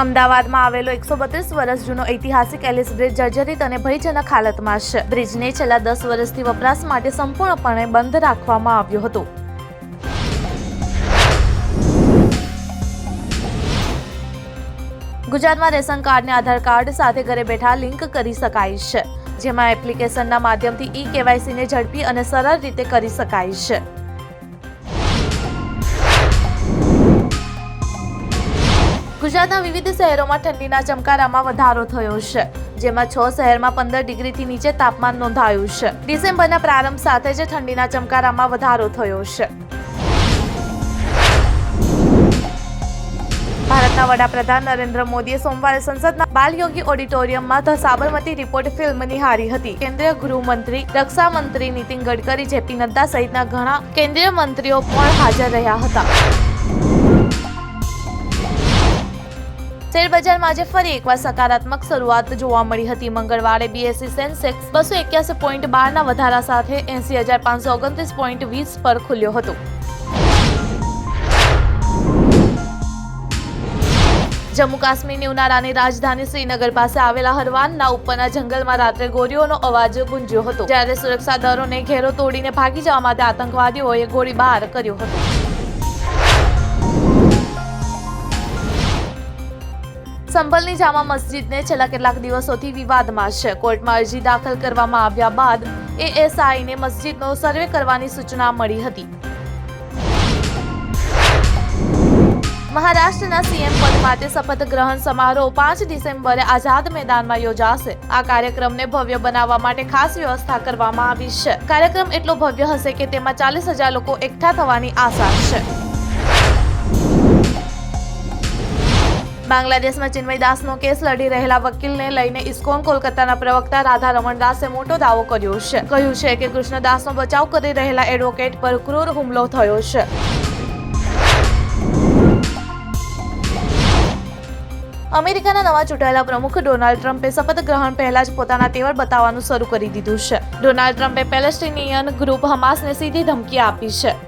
અમદાવાદમાં આવેલો 132 વર્ષ જૂનો ઐતિહાસિક એલિસ બ્રિજ જર્જરિત અને ભયજનક હાલતમાં છે. બ્રિજને છેલ્લા 10 વર્ષથી વપરાશ માટે સંપૂર્ણપણે બંધ રાખવામાં આવ્યો હતો. ગુજરાતમાં રેશન કાર્ડને આધાર કાર્ડ સાથે ઘરે બેઠા લિંક કરી શકાય છે, જેમાં એપ્લિકેશનના માધ્યમથી ઈ-કેવાયસીને ઝડપી અને સરળ રીતે કરી શકાય છે. ગુજરાતના વિવિધ શહેરોમાં ઠંડીના ચમકારામાં વધારો થયો છે, જેમાં 6 શહેરમાં 15 ડિગ્રીથી નીચે તાપમાન નોંધાયું છે. ડિસેમ્બરના પ્રારંભ સાથે જ ઠંડીના ચમકારામાં વધારો થયો છે. ભારતના વડાપ્રધાન નરેન્દ્ર મોદીએ સોમવારે સંસદના બાલયોગી ઓડિટોરિયમમાં ધ સાબરમતી રિપોર્ટ ફિલ્મ નિહાળી હતી. કેન્દ્રીય ગૃહમંત્રી, રક્ષા મંત્રી નીતિન ગડકરી, જેપી નડ્ડા સહિતના ઘણા કેન્દ્રીય મંત્રીઓ પણ હાજર રહ્યા હતા. શેરબજારમાં આજે ફરી એકવાર સકારાત્મક શરૂઆત જોવા મળી હતી. મંગળવારે બીએસઈ સેન્સેક્સ 281.12ના વધારા સાથે 80,529.20 પર ખુલ્યો હતો. જમ્મુ કાશ્મીરની ઉનાળાની રાજધાની શ્રીનગર પાસે આવેલા હરવાનના ઉપરના જંગલમાં રાત્રે ગોળીઓનો અવાજ ગુંજ્યો હતો, જ્યારે સુરક્ષા દળોને ઘેરો તોડીને ભાગી જવા માટે આતંકવાદીઓએ ગોળીબાર કર્યો હતો. સંભલની જામા મસ્જિદને છેલ્લા કેટલાક દિવસોથી વિવાદમાં છે. કોર્ટમાં અરજી દાખલ કરવામાં આવ્યા બાદ એએસઆઈને મસ્જિદનો સર્વે કરવાની સૂચના મળી હતી. મહારાષ્ટ્રના સીએમ પદ માટે શપથ ગ્રહણ સમારોહ 5 ડિસેમ્બરે આઝાદ મેદાનમાં યોજાશે. આ કાર્યક્રમને ભવ્ય બનાવવા માટે ખાસ વ્યવસ્થા કરવામાં આવી છે. કાર્યક્રમ એટલો ભવ્ય હશે કે તેમાં 40,000 લોકો એકઠા થવાની આશા છે. બાંગ્લાદેશમાં ચિન્મય દાસનો કેસ લડી રહેલા વકીલને લઈને ઇસ્કોન કોલકાતાના પ્રવક્તા રાધા રમણ દાસે મોટો દાવો કર્યો છે. કહ્યું છે કે કૃષ્ણદાસનો બચાવ કરી રહેલા એડવોકેટ પર ક્રૂર હુમલો થયો છે. અમેરિકાના નવા ચૂંટાયેલા પ્રમુખ ડોનાલ્ડ ટ્રમ્પે શપથ ગ્રહણ પહેલા જ પોતાના તેવર બતાવવાનું શરૂ કરી દીધું છે. ડોનાલ્ડ ટ્રમ્પે પેલેસ્ટિનિયન ગ્રુપ હમાસને સીધી ધમકી આપી છે.